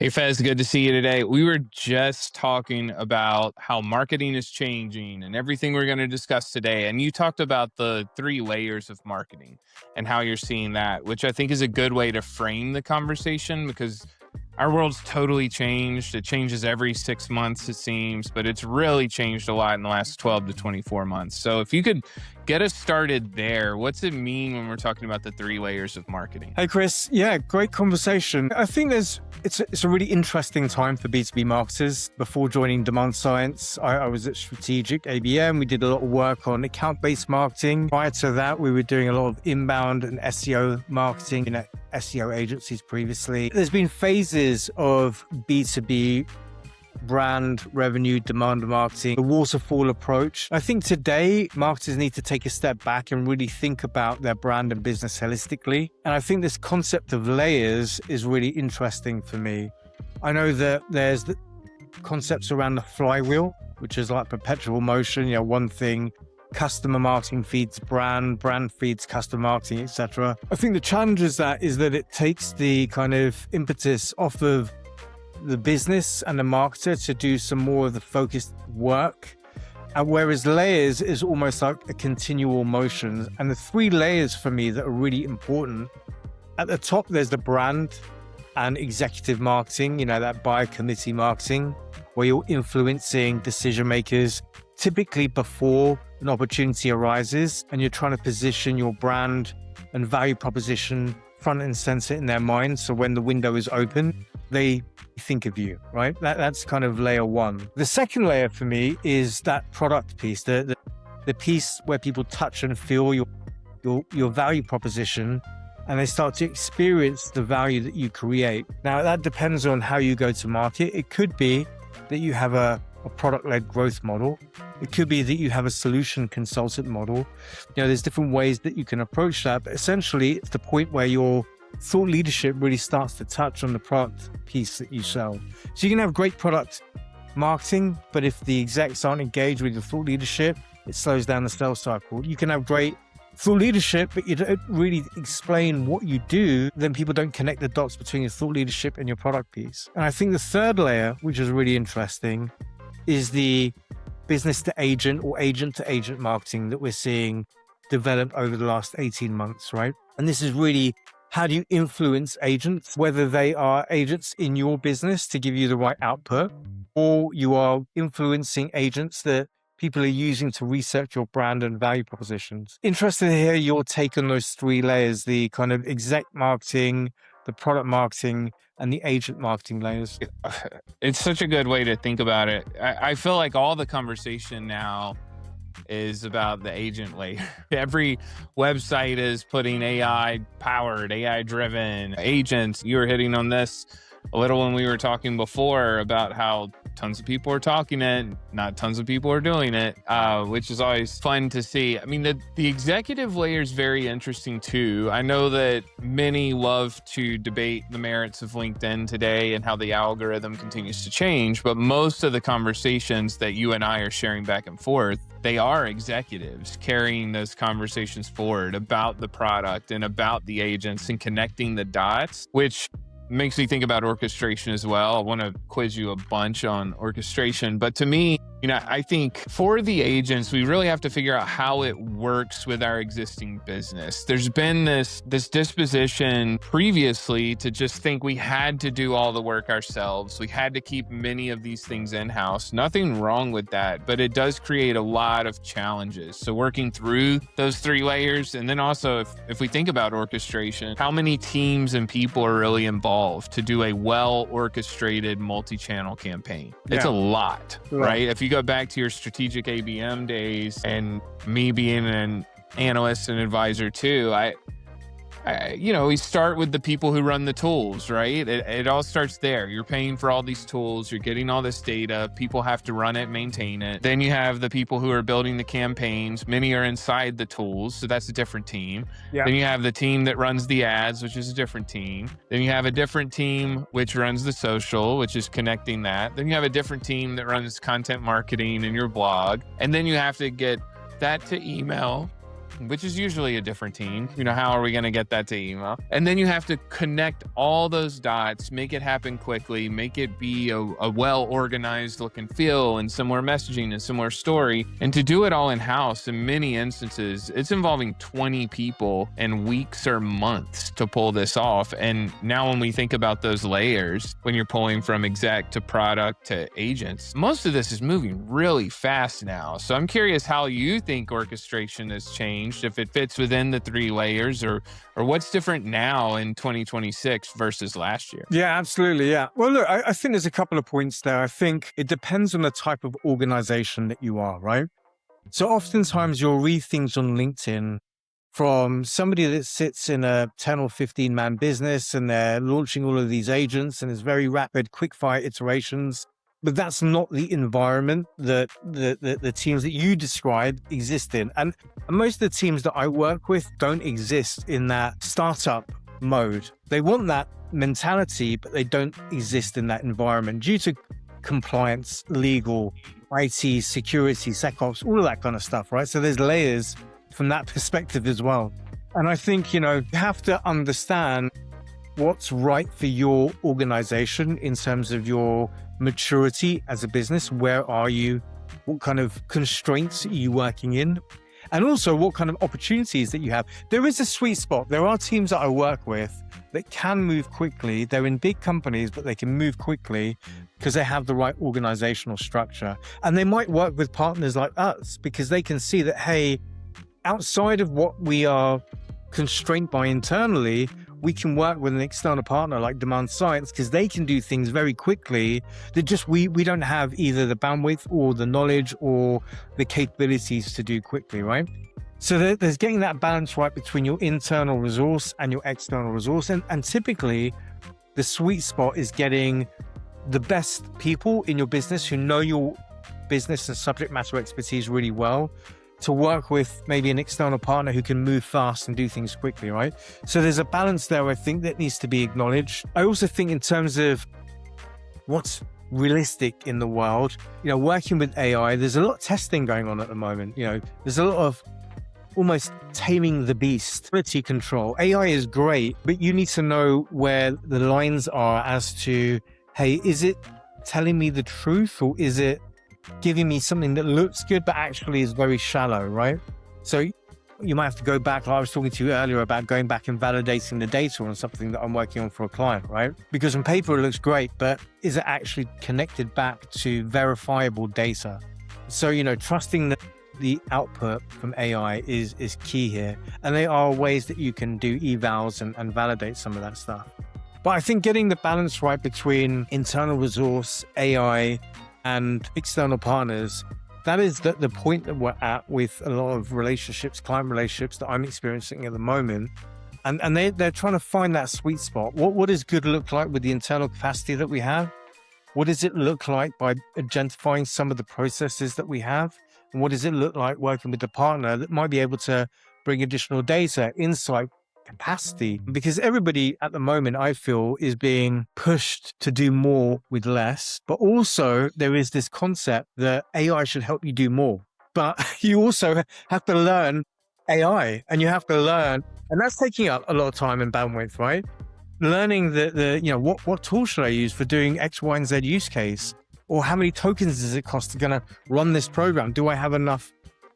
Hey Fez, good to see you today. We were just talking about how marketing is changing and everything we're going to discuss today. And you talked about the three layers of marketing and how you're seeing that, which I think is a good way to frame the conversation because our world's totally changed. It changes every 6 months, it seems, but it's really changed a lot in the last 12 to 24 months. So if you could get us started there, what's it mean when we're talking about the three layers of marketing? Hey, Chris. Yeah, great conversation. I think it's a really interesting time for B2B marketers. Before joining Demand Science, I was at Strategic ABM. We did a lot of work on account-based marketing. Prior to that, we were doing a lot of inbound and SEO marketing in SEO agencies previously. There's been phases of B2B brand, revenue, demand marketing, the waterfall approach. I think today marketers need to take a step back and really think about their brand and business holistically. And I think this concept of layers is really interesting for me. I know that there's the concepts around the flywheel, which is like perpetual motion. One thing, customer marketing feeds brand feeds customer marketing, etc. I think the challenge is that it takes the kind of impetus off of the business and the marketer to do some more of the focused work. Whereas layers is almost like a continual motion. And the three layers for me that are really important. At the top, there's the brand and executive marketing, that buyer committee marketing, where you're influencing decision makers typically before an opportunity arises, and you're trying to position your brand and value proposition front and center in their mind. So when the window is open, they think of you, right? That's kind of layer one. The second layer for me is that product piece, the piece where people touch and feel your value proposition, and they start to experience the value that you create. Now, that depends on how you go to market. It could be that you have a product-led growth model. It could be that you have a solution consultant model. There's different ways that you can approach that, but essentially it's the point where your thought leadership really starts to touch on the product piece that you sell. So you can have great product marketing, but if the execs aren't engaged with your thought leadership, it slows down the sales cycle. You can have great thought leadership, but you don't really explain what you do, then people don't connect the dots between your thought leadership and your product piece. And I think the third layer, which is really interesting, is the business to agent or agent to agent marketing that we're seeing develop over the last 18 months, right? And this is really, how do you influence agents, whether they are agents in your business to give you the right output, or you are influencing agents that people are using to research your brand and value propositions. Interested to hear your take on those three layers, the kind of exec marketing, the product marketing, and the agent marketing layers. It's such a good way to think about it. I feel like all the conversation now is about the agent layer. Every website is putting AI powered, AI driven agents. You were hitting on this a little when we were talking before about how tons of people are talking it, not tons of people are doing it, which is always fun to see. I mean, the executive layer is very interesting too. I know that many love to debate the merits of LinkedIn today and how the algorithm continues to change, but most of the conversations that you and I are sharing back and forth, they are executives carrying those conversations forward about the product and about the agents and connecting the dots, which makes me think about orchestration as well. I want to quiz you a bunch on orchestration, but to me, I think for the agents, we really have to figure out how it works with our existing business. There's been this disposition previously to just think we had to do all the work ourselves. We had to keep many of these things in-house. Nothing wrong with that, but it does create a lot of challenges. So working through those three layers, and then also if we think about orchestration, how many teams and people are really involved to do a well-orchestrated multi-channel campaign? It's a lot, right? If you go back to your strategic ABM days and me being an analyst and advisor too, we start with the people who run the tools, right? It all starts there. You're paying for all these tools. You're getting all this data. People have to run it, maintain it. Then you have the people who are building the campaigns. Many are inside the tools, so that's a different team. Yeah. Then you have the team that runs the ads, which is a different team. Then you have a different team which runs the social, which is connecting that. Then you have a different team that runs content marketing and your blog. And then you have to get that to email, which is usually a different team. How are we going to get that to email? And then you have to connect all those dots, make it happen quickly, make it be a well-organized look and feel and similar messaging and similar story. And to do it all in-house, in many instances, it's involving 20 people and weeks or months to pull this off. And now when we think about those layers, when you're pulling from exec to product to agents, most of this is moving really fast now. So I'm curious how you think orchestration has changed, if it fits within the 3 layers, or what's different now in 2026 versus last year. Yeah, absolutely. Yeah. Well, look, I think there's a couple of points there. I think it depends on the type of organization that you are, right? So oftentimes you'll read things on LinkedIn from somebody that sits in a 10 or 15 man business and they're launching all of these agents and it's very rapid, quick fire iterations. But that's not the environment that the teams that you describe exist in. And most of the teams that I work with don't exist in that startup mode. They want that mentality, but they don't exist in that environment due to compliance, legal, IT, security, SecOps, all of that kind of stuff, right? So there's layers from that perspective as well. And I think, you have to understand what's right for your organization in terms of your maturity as a business. Where are you? What kind of constraints are you working in? And also what kind of opportunities that you have. There is a sweet spot. There are teams that I work with that can move quickly. They're in big companies, but they can move quickly because they have the right organizational structure. And they might work with partners like us because they can see that, hey, outside of what we are constrained by internally, we can work with an external partner like Demand Science because they can do things very quickly that just we don't have either the bandwidth or the knowledge or the capabilities to do quickly, right? So there's getting that balance right between your internal resource and your external resource. And typically the sweet spot is getting the best people in your business who know your business and subject matter expertise really well to work with maybe an external partner who can move fast and do things quickly, right? So there's a balance there, I think, that needs to be acknowledged. I also think in terms of what's realistic in the world, working with AI, there's a lot of testing going on at the moment. There's a lot of almost taming the beast, quality control. AI is great, but you need to know where the lines are as to, hey, is it telling me the truth or is it giving me something that looks good but actually is very shallow, right? So you might have to go back, like I was talking to you earlier about going back and validating the data on something that I'm working on for a client, right? Because on paper it looks great, but is it actually connected back to verifiable data? So, trusting the output from AI is key here. And there are ways that you can do evals and validate some of that stuff. But I think getting the balance right between internal resource, AI, and external partners, that is the point that we're at with a lot of relationships, client relationships that I'm experiencing at the moment. And they're trying to find that sweet spot. What does good look like with the internal capacity that we have? What does it look like by identifying some of the processes that we have? And what does it look like working with the partner that might be able to bring additional data, insight, capacity? Because everybody at the moment, I feel, is being pushed to do more with less. But also there is this concept that AI should help you do more. But you also have to learn AI and you have to learn, and that's taking up a lot of time and bandwidth, right? Learning what tool should I use for doing X, Y, and Z use case? Or how many tokens does it cost to gonna run this program? Do I have enough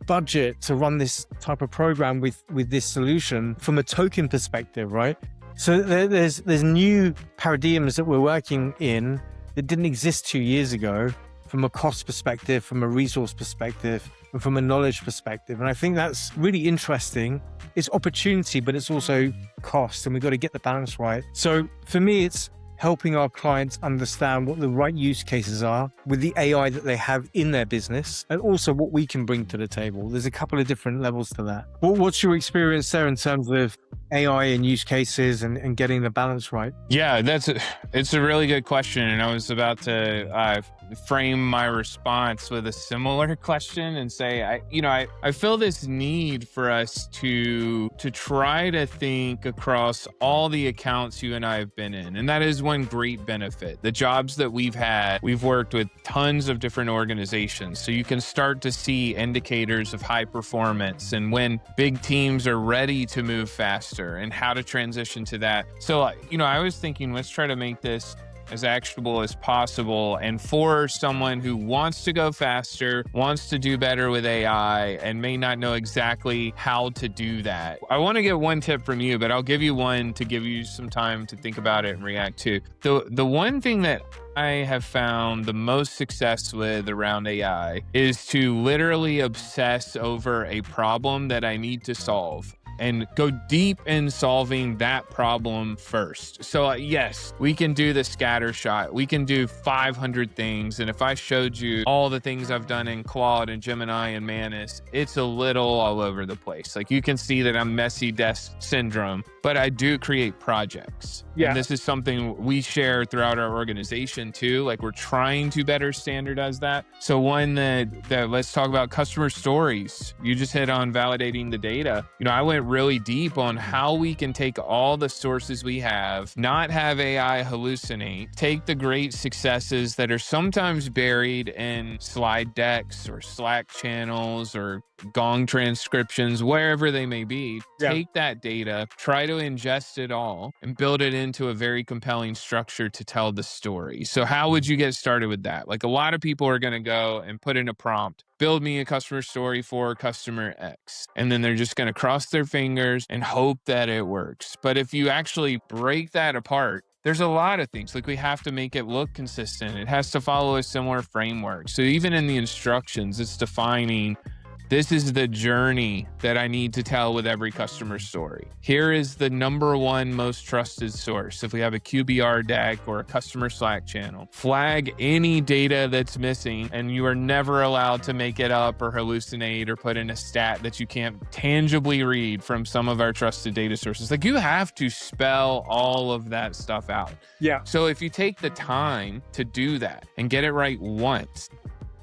budget to run this type of program with this solution from a token perspective, right? So there's new paradigms that we're working in that didn't exist 2 years ago from a cost perspective, from a resource perspective, and from a knowledge perspective. And I think that's really interesting. It's opportunity, but it's also cost, and we've got to get the balance right. So for me, it's helping our clients understand what the right use cases are with the AI that they have in their business, and also what we can bring to the table. There's a couple of different levels to that. What's your experience there in terms of AI and use cases and getting the balance right? Yeah, it's a really good question, and I was about to frame my response with a similar question and say, I feel this need for us to try to think across all the accounts you and I have been in, and that is one great benefit. The jobs that we've had, we've worked with tons of different organizations, so you can start to see indicators of high performance and when big teams are ready to move faster and how to transition to that. So, I was thinking, let's try to make this as actionable as possible. And for someone who wants to go faster, wants to do better with AI, and may not know exactly how to do that, I want to get one tip from you, but I'll give you one to give you some time to think about it and react to. The one thing that I have found the most success with around AI is to literally obsess over a problem that I need to solve and go deep in solving that problem first. So yes, we can do the scattershot. We can do 500 things. And if I showed you all the things I've done in Claude and Gemini and Manus, it's a little all over the place. Like, you can see that I'm messy desk syndrome, but I do create projects. Yeah. And this is something we share throughout our organization too. Like, we're trying to better standardize that. So one that let's talk about customer stories. You just hit on validating the data. I went really deep on how we can take all the sources we have, not have AI hallucinate, take the great successes that are sometimes buried in slide decks or Slack channels or Gong transcriptions, wherever they may be, take that data, try to ingest it all, and build it into a very compelling structure to tell the story. So how would you get started with that? Like, a lot of people are going to go and put in a prompt, build me a customer story for customer X. And then they're just going to cross their fingers and hope that it works. But if you actually break that apart, there's a lot of things. Like, we have to make it look consistent. It has to follow a similar framework. So even in the instructions, it's defining, this is the journey that I need to tell with every customer story. Here is the number one most trusted source. If we have a QBR deck or a customer Slack channel, flag any data that's missing, and you are never allowed to make it up or hallucinate or put in a stat that you can't tangibly read from some of our trusted data sources. Like, you have to spell all of that stuff out. Yeah. So if you take the time to do that and get it right once,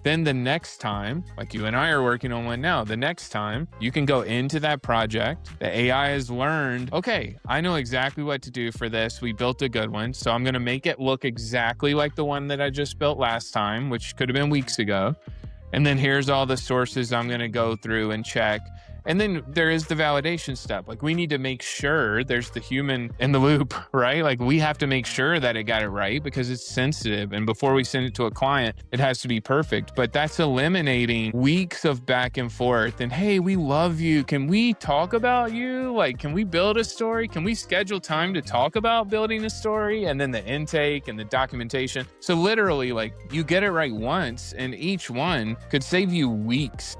then the next time, like you and I are working on one now, the next time you can go into that project. The AI has learned, okay, I know exactly what to do for this. We built a good one. So I'm going to make it look exactly like the one that I just built last time, which could have been weeks ago. And then here's all the sources I'm going to go through and check. And then there is the validation step. Like, we need to make sure there's the human in the loop, right? Like, we have to make sure that it got it right because it's sensitive. And before we send it to a client, it has to be perfect. But that's eliminating weeks of back and forth. And hey, we love you. Can we talk about you? Like, can we build a story? Can we schedule time to talk about building a story? And then the intake and the documentation. So literally, like, you get it right once, and each one could save you weeks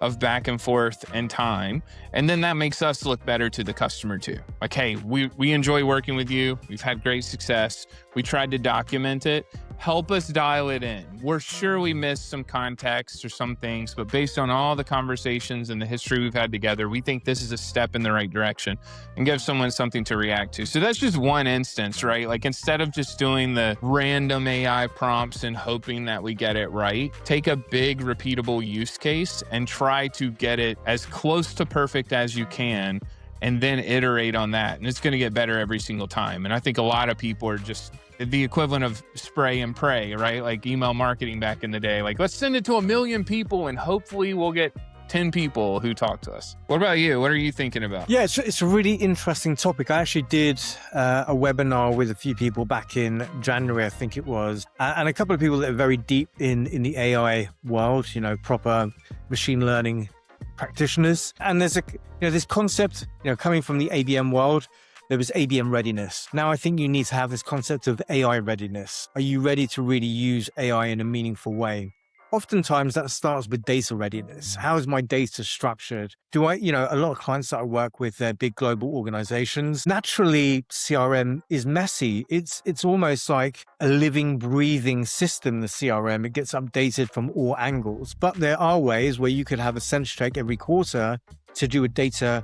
of back and forth and time. And then that makes us look better to the customer too. Like, hey, we enjoy working with you. We've had great success. We tried to document it. Help us dial it in. We're sure we missed some context or some things, but based on all the conversations and the history we've had together, we think this is a step in the right direction and give someone something to react to. So that's just one instance, right? Like, instead of just doing the random AI prompts and hoping that we get it right, take a big repeatable use case and try to get it as close to perfect as you can, and then iterate on that. And it's going to get better every single time. And I think a lot of people are just the equivalent of spray and pray, right? Like email marketing back in the day. Like, let's send it to 1 million people and hopefully we'll get 10 people who talk to us. What about you? What are you thinking about? Yeah, it's a really interesting topic. I actually did a webinar with a few people back in January, I think it was, and a couple of people that are very deep in the AI world, proper machine learning practitioners. And there's this concept, coming from the ABM world. There was ABM readiness. Now I think you need to have this concept of AI readiness. Are you ready to really use AI in a meaningful way? Oftentimes that starts with data readiness. How is my data structured? A lot of clients that I work with, they're big global organizations. Naturally, CRM is messy. It's almost like a living, breathing system, the CRM. It gets updated from all angles. But there are ways where you could have a sense check every quarter to do a data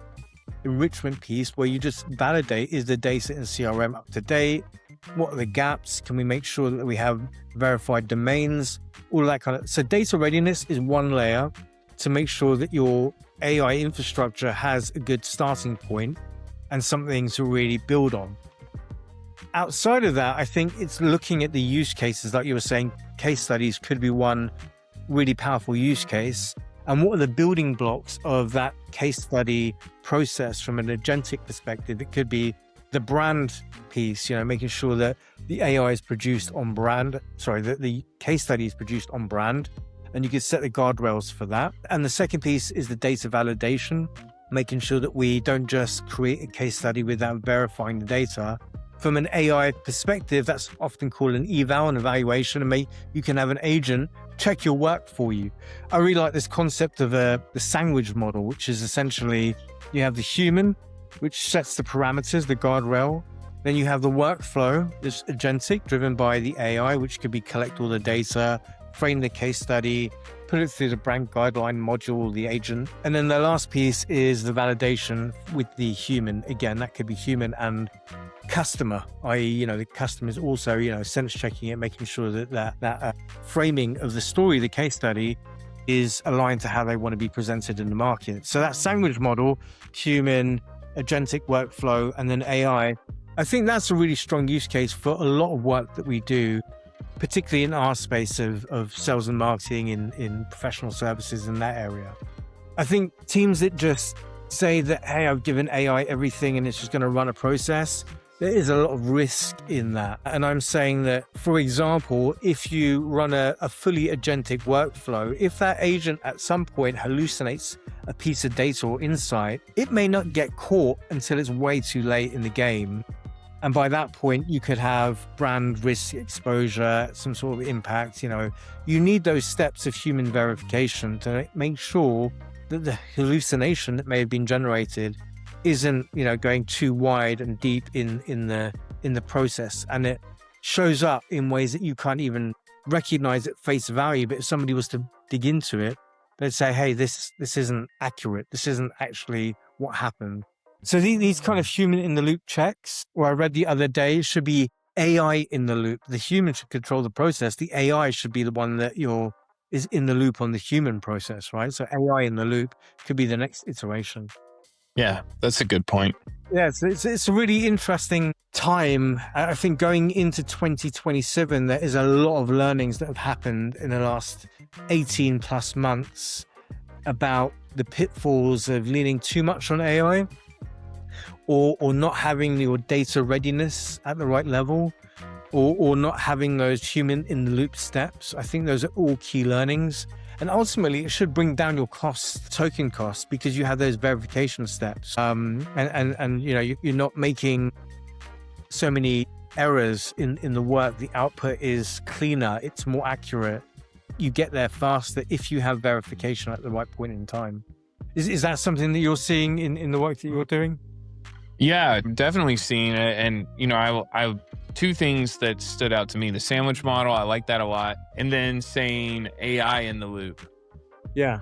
enrichment piece where you just validate, is the data in CRM up to date? What are the gaps? Can we make sure that we have verified domains? All that kind of. So data readiness is one layer to make sure that your AI infrastructure has a good starting point and something to really build on. Outside of that, I think it's looking at the use cases, like you were saying. Case studies could be one really powerful use case. And what are the building blocks of that case study process from an agentic perspective? It could be the brand piece, making sure that the AI is produced on brand, that the case study is produced on brand, and you can set the guardrails for that. And the second piece is the data validation, making sure that we don't just create a case study without verifying the data. From an AI perspective, that's often called an eval, an evaluation, and you can have an agent check your work for you. I really like this concept of the sandwich model, which is essentially you have the human, which sets the parameters, the guardrail. Then you have the workflow, this agentic, driven by the AI, which could be collect all the data, frame the case study, put it through the brand guideline module, the agent. And then the last piece is the validation with the human. Again, that could be human and customer, i.e., the customer is also, sense checking it, making sure that framing of the story, the case study, is aligned to how they want to be presented in the market. So that sandwich model, human, agentic workflow, and then AI, I think that's a really strong use case for a lot of work that we do, particularly in our space of sales and marketing in professional services in that area. I think teams that just say that, hey, I've given AI everything and it's just going to run a process, there is a lot of risk in that. And I'm saying that, for example, if you run a fully agentic workflow, if that agent at some point hallucinates a piece of data or insight, it may not get caught until it's way too late in the game. And by that point, you could have brand risk exposure, some sort of impact. You need those steps of human verification to make sure that the hallucination that may have been generated isn't, going too wide and deep in the process. And it shows up in ways that you can't even recognize at face value. But if somebody was to dig into it, they'd say, hey, this isn't accurate. This isn't actually what happened. So these kind of human in the loop checks, or I read the other day, should be AI in the loop. The human should control the process. The AI should be the one that is in the loop on the human process, right? So AI in the loop could be the next iteration. Yeah, that's a good point. Yeah, it's a really interesting time. I think going into 2027, there is a lot of learnings that have happened in the last 18 plus months about the pitfalls of leaning too much on AI or not having your data readiness at the right level or not having those human in the loop steps. I think those are all key learnings. And ultimately, it should bring down your costs, token costs, because you have those verification steps. And you're not making so many errors in the work. The output is cleaner. It's more accurate. You get there faster if you have verification at the right point in time. Is that something that you're seeing in the work that you're doing? Yeah, definitely seeing it. And, I two things that stood out to me: the sandwich model, I like that a lot. And then saying AI in the loop. Yeah.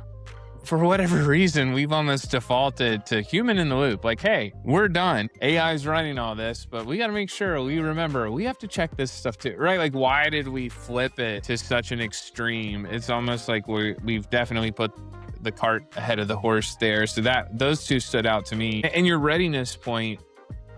For whatever reason, we've almost defaulted to human in the loop. Like, hey, we're done. AI is running all this, but we got to make sure we remember we have to check this stuff too, right? Like, why did we flip it to such an extreme? It's almost like we've definitely put the cart ahead of the horse there. So those two stood out to me. And your readiness point,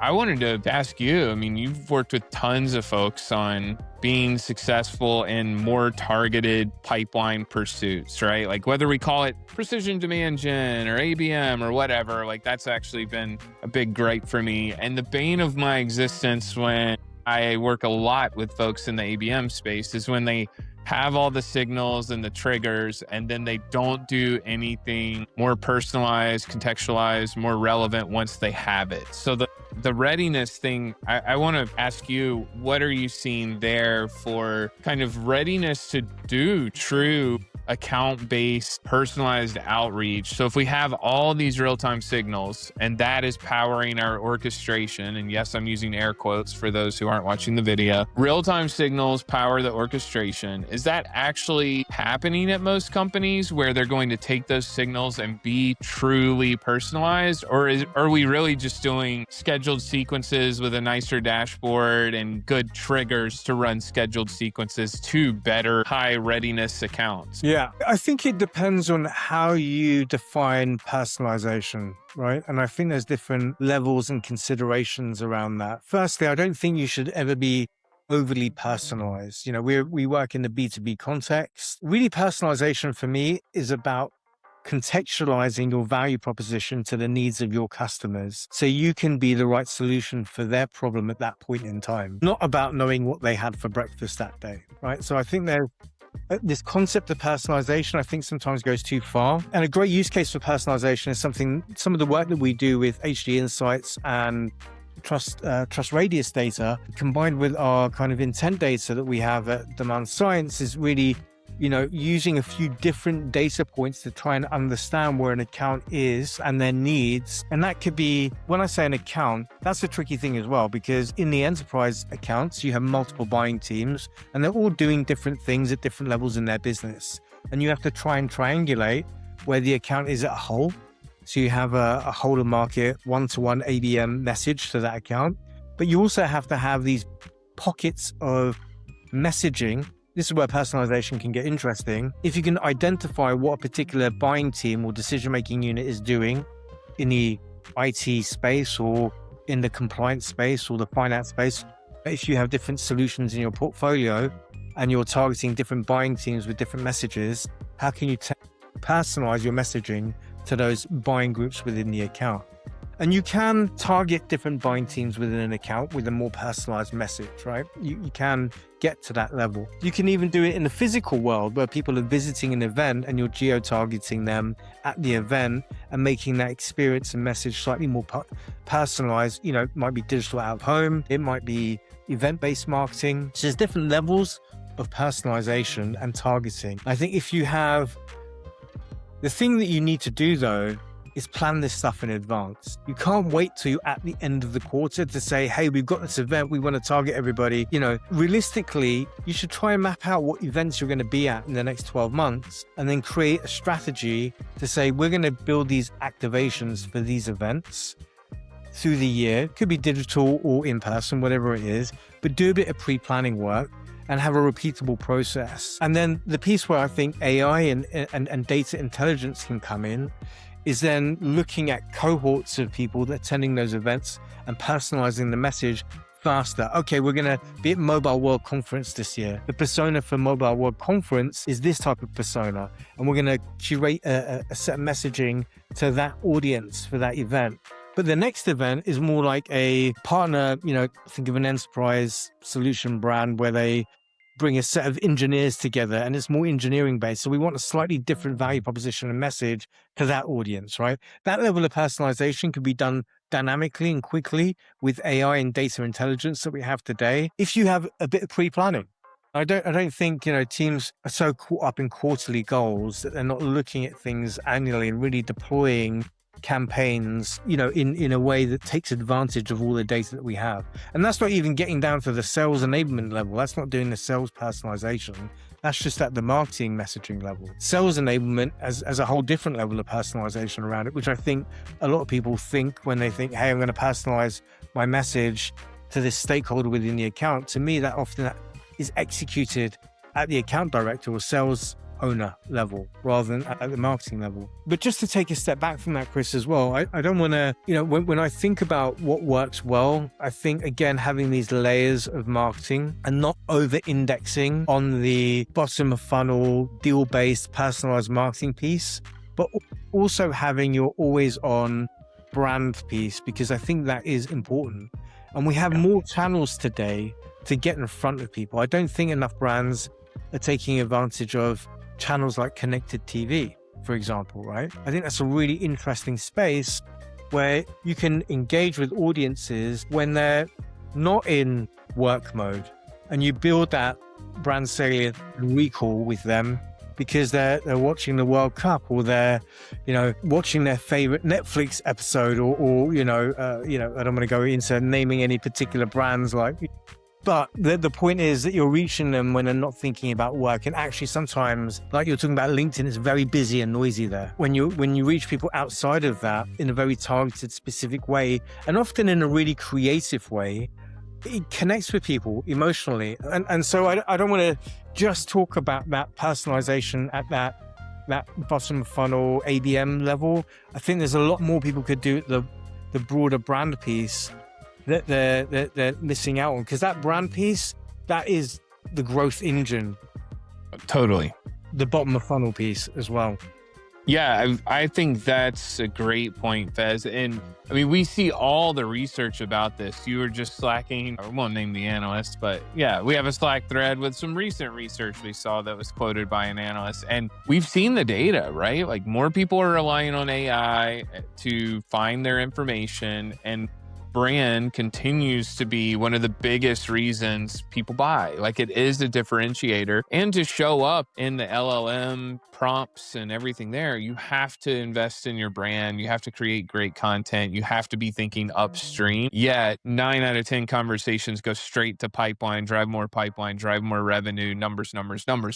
I wanted to ask you, you've worked with tons of folks on being successful in more targeted pipeline pursuits, right? Like whether we call it precision demand gen or ABM or whatever, like that's actually been a big gripe for me. And the bane of my existence when I work a lot with folks in the ABM space is when they have all the signals and the triggers, and then they don't do anything more personalized, contextualized, more relevant once they have it. So the readiness thing, I want to ask you, what are you seeing there for kind of readiness to do true account-based personalized outreach. So if we have all these real-time signals and that is powering our orchestration, and yes, I'm using air quotes for those who aren't watching the video, real-time signals power the orchestration. Is that actually happening at most companies where they're going to take those signals and be truly personalized? Or are we really just doing scheduled sequences with a nicer dashboard and good triggers to run scheduled sequences to better high readiness accounts? Yeah, I think it depends on how you define personalization, right? And I think there's different levels and considerations around that. Firstly, I don't think you should ever be overly personalized. You know, we work in the B2B context. Really, personalization for me is about contextualizing your value proposition to the needs of your customers so you can be the right solution for their problem at that point in time, not about knowing what they had for breakfast that day, right? So I think this concept of personalization, I think sometimes goes too far. And a great use case for personalization is some of the work that we do with HD Insights and Trust Radius data combined with our kind of intent data that we have at Demand Science is really, you know, using a few different data points to try and understand where an account is and their needs. And that could be, when I say an account, that's a tricky thing as well, because in the enterprise accounts, you have multiple buying teams and they're all doing different things at different levels in their business. And you have to try and triangulate where the account is at a whole. So you have a whole of market one-to-one ABM message to that account, but you also have to have these pockets of messaging. This is where personalization can get interesting. If you can identify what a particular buying team or decision-making unit is doing in the IT space or in the compliance space or the finance space, if you have different solutions in your portfolio and you're targeting different buying teams with different messages, how can you personalize your messaging to those buying groups within the account? And you can target different buying teams within an account with a more personalized message, right? You can get to that level. You can even do it in the physical world where people are visiting an event and you're geo-targeting them at the event and making that experience and message slightly more personalized. You know, it might be digital out of home. It might be event-based marketing. So there's different levels of personalization and targeting. I think if you have, the thing that you need to do though, is plan this stuff in advance. You can't wait till you're at the end of the quarter to say, hey, we've got this event, we want to target everybody. You know, realistically, you should try and map out what events you're going to be at in the next 12 months and then create a strategy to say, we're going to build these activations for these events through the year. It could be digital or in person, whatever it is, but do a bit of pre-planning work and have a repeatable process. And then the piece where I think AI and data intelligence can come in is then looking at cohorts of people that are attending those events and personalizing the message faster. Okay, we're going to be at Mobile World Conference this year. The persona for Mobile World Conference is this type of persona, and we're going to curate a set of messaging to that audience for that event. But the next event is more like a partner, you know, think of an enterprise solution brand where they bring a set of engineers together and it's more engineering based. So we want a slightly different value proposition and message to that audience, right? That level of personalization can be done dynamically and quickly with AI and data intelligence that we have today if you have a bit of pre-planning. I don't think, you know, teams are so caught up in quarterly goals that they're not looking at things annually and really deploying campaigns, you know, in a way that takes advantage of all the data that we have. And that's not even getting down to the sales enablement level. That's not doing the sales personalization. That's just at the marketing messaging level. Sales enablement as a whole different level of personalization around it, which I think a lot of people think when they think, hey, I'm going to personalize my message to this stakeholder within the account. To me, that often is executed at the account director or sales owner level rather than at the marketing level. But just to take a step back from that, Chris, as well, I don't want to, you know, when I think about what works well, I think, again, having these layers of marketing and not over-indexing on the bottom of funnel, deal-based, personalized marketing piece, but also having your always-on brand piece, because I think that is important. And we have more channels today to get in front of people. I don't think enough brands are taking advantage of channels like connected TV, for example, right? I think that's a really interesting space where you can engage with audiences when they're not in work mode, and you build that brand salient recall with them because they're watching the World Cup, or they're, watching their favorite Netflix episode, or I don't want to go into naming any particular brands, but the point is that you're reaching them when they're not thinking about work. And actually sometimes, like you're talking about LinkedIn, it's very busy and noisy there. When you reach people outside of that in a very targeted, specific way, and often in a really creative way, it connects with people emotionally. And so I don't want to just talk about that personalization at that bottom funnel ABM level. I think there's a lot more people could do at the broader brand piece that they're missing out on, because that brand piece, that is the growth engine. Totally. The bottom of funnel piece as well. Yeah, I think that's a great point, Fez. And I mean, we see all the research about this. You were just slacking, I won't name the analyst, but yeah, we have a Slack thread with some recent research we saw that was quoted by an analyst. And we've seen the data, right? Like, more people are relying on AI to find their information, and brand continues to be one of the biggest reasons people buy. Like, it is a differentiator. And to show up in the LLM prompts and everything there, you have to invest in your brand. You have to create great content. You have to be thinking upstream. Yet 9 out of 10 conversations go straight to pipeline, drive more revenue, numbers,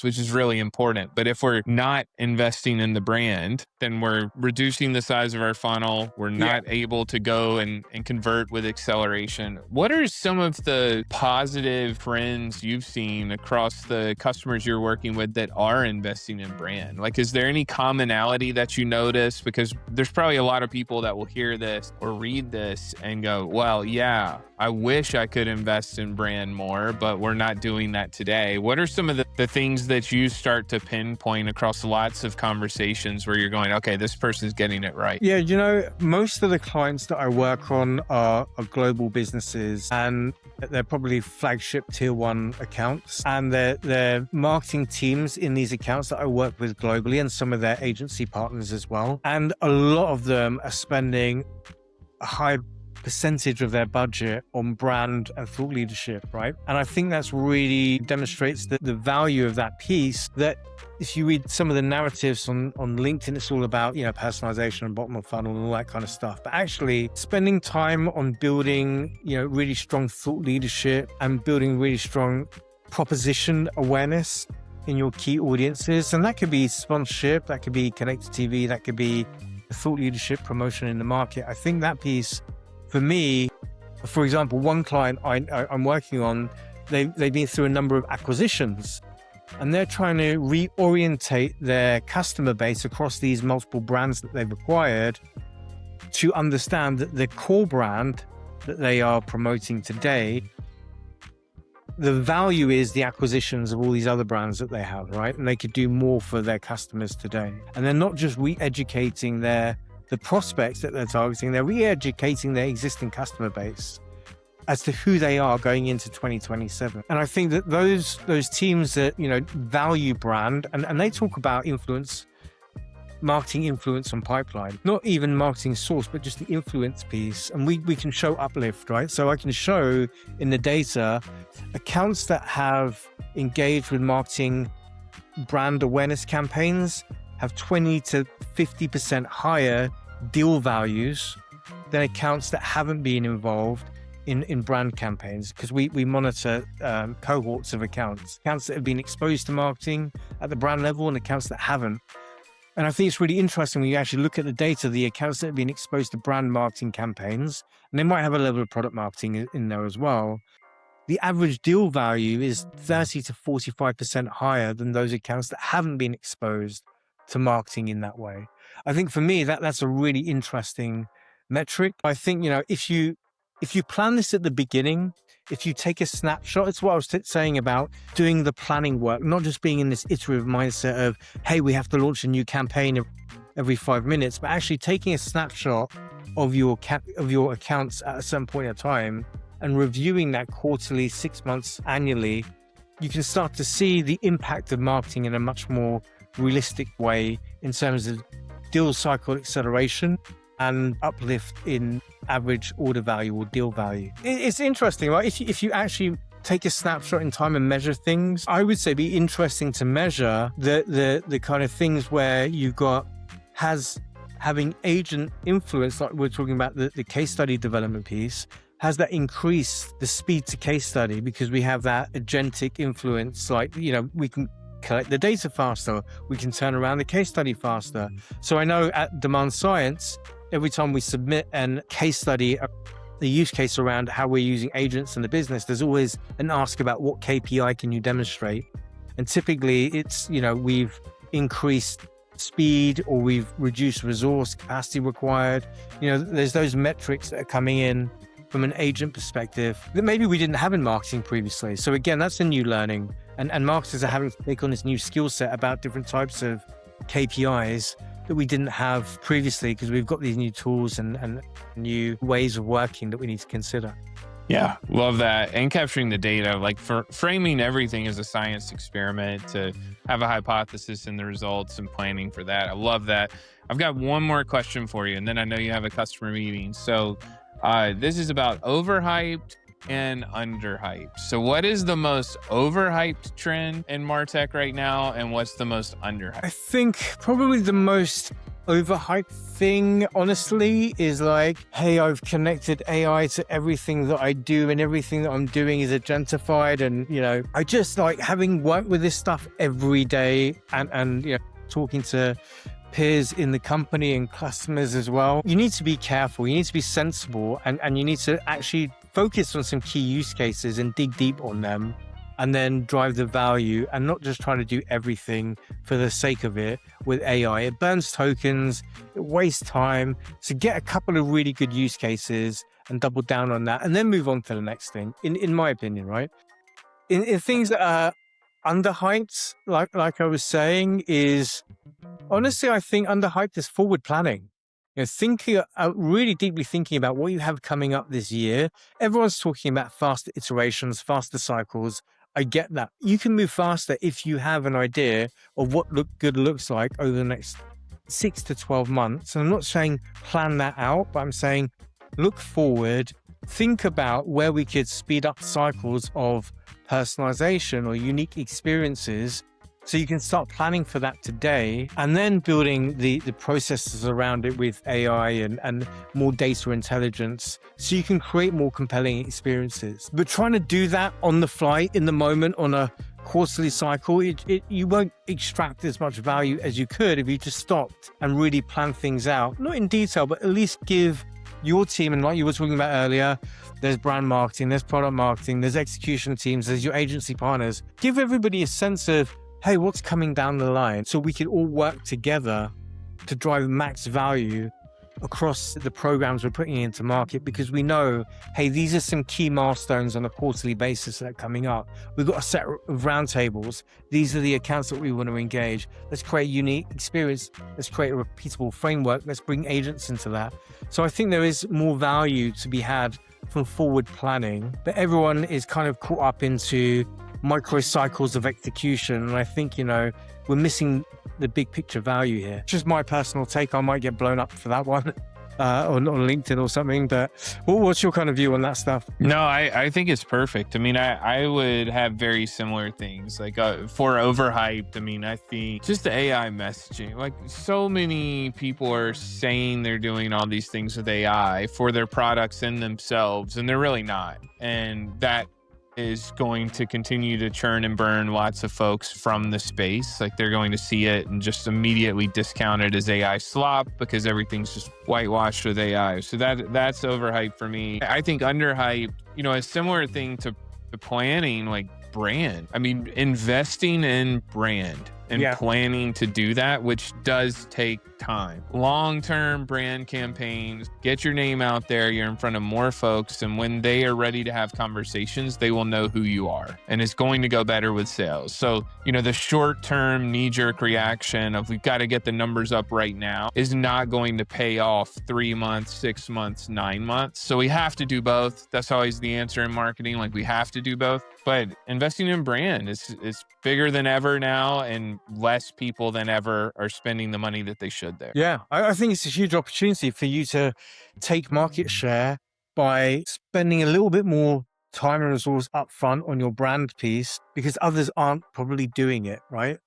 which is really important. But if we're not investing in the brand, then we're reducing the size of our funnel. We're not able to go and convert with acceleration. What are some of the positive trends you've seen across the customers you're working with that are investing in brand? Like, is there any commonality that you notice? Because there's probably a lot of people that will hear this or read this and go, well, yeah, I wish I could invest in brand more, but we're not doing that today. What are some of the things that you start to pinpoint across lots of conversations where you're going, okay, this person's getting it right? Yeah, most of the clients that I work on are global businesses, and they're probably flagship tier 1 accounts, and they're marketing teams in these accounts that I work with globally, and some of their agency partners as well. And a lot of them are spending a high percentage of their budget on brand and thought leadership, right? And I think that's really demonstrates the value of that piece. That if you read some of the narratives on LinkedIn, it's all about, personalization and bottom of funnel and all that kind of stuff. But actually spending time on building, really strong thought leadership and building really strong proposition awareness in your key audiences. And that could be sponsorship, that could be connected TV, that could be thought leadership promotion in the market. I think that piece, for me, for example, one client I'm working on, they've been through a number of acquisitions, and they're trying to reorientate their customer base across these multiple brands that they've acquired to understand that the core brand that they are promoting today, the value is the acquisitions of all these other brands that they have, right? And they could do more for their customers today. And they're not just re-educating the prospects that they're targeting, they're re-educating their existing customer base as to who they are going into 2027. And I think that those teams that, value brand, and they talk about influence, marketing influence on pipeline, not even marketing source, but just the influence piece. And we can show uplift, right? So I can show in the data accounts that have engaged with marketing brand awareness campaigns have 20 to 50% higher deal values than accounts that haven't been involved in brand campaigns, because we monitor cohorts of accounts that have been exposed to marketing at the brand level and accounts that haven't. And I think it's really interesting when you actually look at the data, the accounts that have been exposed to brand marketing campaigns, and they might have a level of product marketing in there as well. The average deal value is 30 to 45% higher than those accounts that haven't been exposed to marketing in that way. I think for me, that's a really interesting metric. I think, if you plan this at the beginning, if you take a snapshot, it's what I was saying about doing the planning work, not just being in this iterative mindset of, hey, we have to launch a new campaign every 5 minutes, but actually taking a snapshot of your accounts at a certain point in time and reviewing that quarterly, 6 months, annually. You can start to see the impact of marketing in a much more realistic way in terms of deal cycle acceleration and uplift in average order value or deal value. It's interesting, right? If you actually take a snapshot in time and measure things. I would say it'd be interesting to measure the kind of things where you've got having agent influence, like we're talking about the case study development piece. Has that increased the speed to case study because we have that agentic influence? Like, we can collect the data faster, we can turn around the case study faster. So I know at Demand Science, every time we submit a case study, the use case around how we're using agents in the business, there's always an ask about what KPI can you demonstrate. And typically it's, we've increased speed or we've reduced resource capacity required. There's those metrics that are coming in from an agent perspective that maybe we didn't have in marketing previously. So again, that's a new learning. And marketers are having to take on this new skill set about different types of KPIs that we didn't have previously because we've got these new tools and new ways of working that we need to consider. Yeah, love that. And capturing the data, like for framing everything as a science experiment to have a hypothesis and the results and planning for that. I love that. I've got one more question for you, and then I know you have a customer meeting. So this is about overhyped and underhyped. So what is the most overhyped trend in MarTech right now, and what's the most underhyped? I think probably the most overhyped thing, honestly, is like, hey, I've connected AI to everything that I do and everything that I'm doing is agentified. And, I just like having worked with this stuff every day and talking to peers in the company and customers as well. You need to be careful. You need to be sensible and you need to actually focus on some key use cases and dig deep on them and then drive the value and not just try to do everything for the sake of it with AI. It burns tokens, it wastes time. So get a couple of really good use cases and double down on that and then move on to the next thing, in my opinion, right? In things that are underhyped, like I was saying, is honestly, I think underhyped is forward planning. Really deeply thinking about what you have coming up this year. Everyone's talking about faster iterations, faster cycles. I get that. You can move faster if you have an idea of what good looks like over the next 6 to 12 months. And I'm not saying plan that out, but I'm saying look forward, think about where we could speed up cycles of personalization or unique experiences. So you can start planning for that today and then building the processes around it with AI and more data intelligence so you can create more compelling experiences. But trying to do that on the fly in the moment on a quarterly cycle, you won't extract as much value as you could if you just stopped and really plan things out, not in detail, but at least give your team, and like you were talking about earlier, there's brand marketing, there's product marketing, there's execution teams, there's your agency partners. Give everybody a sense of, hey, what's coming down the line so we can all work together to drive max value across the programs we're putting into market, because we know, hey, these are some key milestones on a quarterly basis that are coming up. We've got a set of roundtables. These are the accounts that we want to engage. Let's create a unique experience. Let's create a repeatable framework. Let's bring agents into that. So I think there is more value to be had from forward planning, but everyone is kind of caught up into micro cycles of execution. And I think, we're missing the big picture value here. Just my personal take. I might get blown up for that one on LinkedIn or something, but what's your kind of view on that stuff? No, I think it's perfect. I mean, I would have very similar things like for overhyped. I mean, I think just the AI messaging, like so many people are saying they're doing all these things with AI for their products and themselves, and they're really not. And that is going to continue to churn and burn lots of folks from the space. Like they're going to see it and just immediately discount it as AI slop because everything's just whitewashed with AI. So that's overhyped for me. I think underhyped, a similar thing to planning, like brand. I mean, investing in brand and planning to do that, which does take time. Long-term brand campaigns, get your name out there, you're in front of more folks, and when they are ready to have conversations, they will know who you are, and it's going to go better with sales. So, the short-term knee-jerk reaction of we've got to get the numbers up right now is not going to pay off 3 months, 6 months, 9 months. So we have to do both. That's always the answer in marketing. Like we have to do both. But investing in brand is bigger than ever now, and less people than ever are spending the money that they should there. Yeah, I think it's a huge opportunity for you to take market share by spending a little bit more time and resource upfront on your brand piece because others aren't probably doing it, right?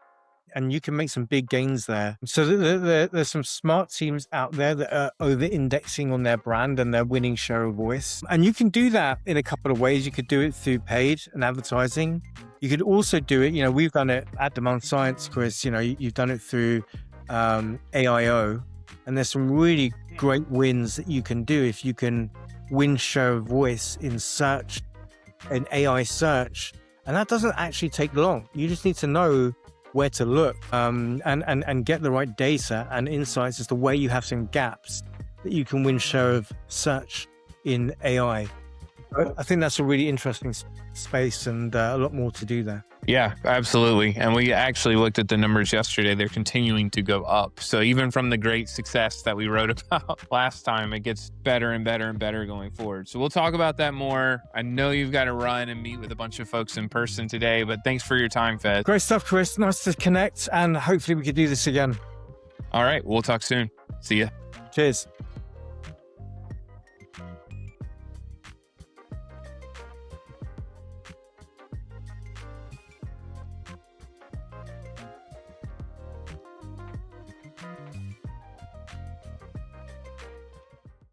And you can make some big gains there. So there's some smart teams out there that are over-indexing on their brand and they're winning share of voice. And you can do that in a couple of ways. You could do it through paid and advertising. You could also do it, we've done it at Demand Science, Chris, you've done it through AIO. And there's some really great wins that you can do if you can win share of voice in search, in AI search. And that doesn't actually take long. You just need to know where to look and get the right data and insights as to where you have some gaps that you can win share of search in AI. I think that's a really interesting space and a lot more to do there. Yeah, absolutely. And we actually looked at the numbers yesterday. They're continuing to go up. So even from the great success that we wrote about last time, it gets better and better and better going forward. So we'll talk about that more. I know you've got to run and meet with a bunch of folks in person today, but thanks for your time, Fez. Great stuff, Chris. Nice to connect, and hopefully we could do this again. All right, we'll talk soon. See ya. Cheers.